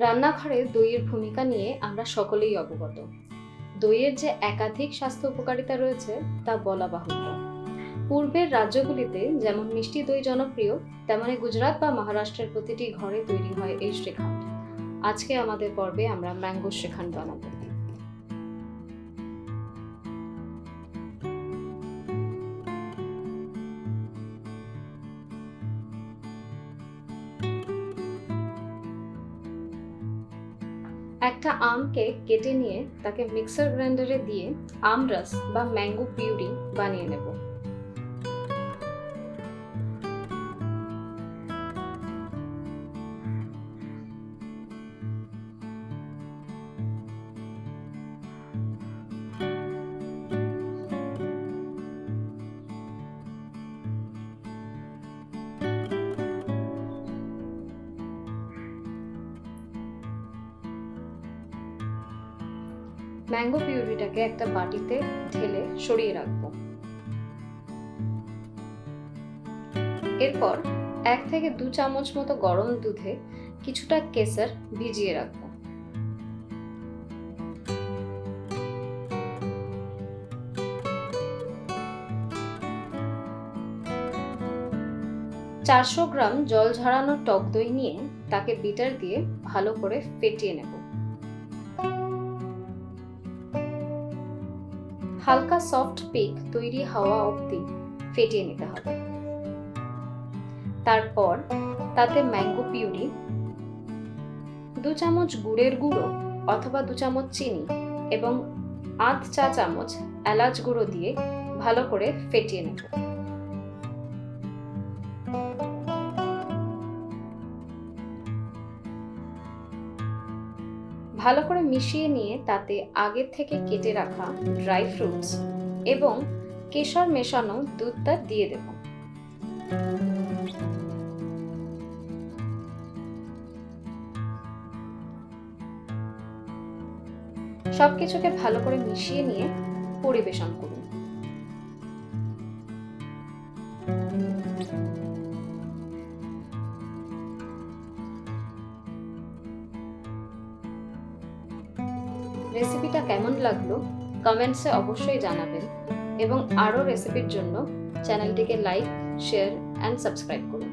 রান্নাঘরে দইয়ের ভূমিকা নিয়ে আমরা সকলেই অবগত। দইয়ের যে একাধিক স্বাস্থ্য উপকারিতা রয়েছে তা বলা বাহুল্য। পূর্বের রাজ্যগুলিতে যেমন মিষ্টি দই জনপ্রিয়, তেমনি গুজরাট বা মহারাষ্ট্রের প্রতিটি ঘরে তৈরি হয় এই শ্রীখণ্ড। আজকে আমাদের পর্বে আমরা ম্যাঙ্গো শ্রীখণ্ড বানাবো। একটা আমকে কেটে নিয়ে তাকে মিক্সার গ্রাইন্ডারে দিয়ে আমরস বা ম্যাঙ্গো পিউরি বানিয়ে নেব। ম্যাঙ্গো পিউরিটাকে একটা বাটিতে ঢেলে সরিয়ে রাখবো। এরপর 1 থেকে 2 চামচ মতো গরম দুধে কিছুটা কেসর ভিজিয়ে রাখবো। চারশো গ্রাম জল ঝরানো টক দই নিয়ে তাকে বিটার দিয়ে ভালো করে ফেটিয়ে নেব। হালকা সফট পিক তৈরি হওয়া অবধি ফেটিয়ে নিতে হবে। তারপর তাতে ম্যাঙ্গো পিউরি, 2 চামচ গুড়ের গুঁড়ো অথবা 2 চামচ চিনি এবং আধ চা চামচ এলাচ গুঁড়ো দিয়ে ভালো করে ফেটিয়ে নেব। ভালো করে মিশিয়ে নিয়ে তাতে আগে থেকে কেটে রাখা ড্রাই ফ্রুটস এবং কেশর মেশানো দুধটা দিয়ে দেব। সবকিছুকে ভালো করে মিশিয়ে নিয়ে পরিবেশন করুন। রেসিপিটা কেমন লাগলো কমেন্টসে অবশ্যই জানাবেন এবং আরও রেসিপির জন্য চ্যানেলটিকে লাইক, শেয়ার অ্যান্ড সাবস্ক্রাইব করুন।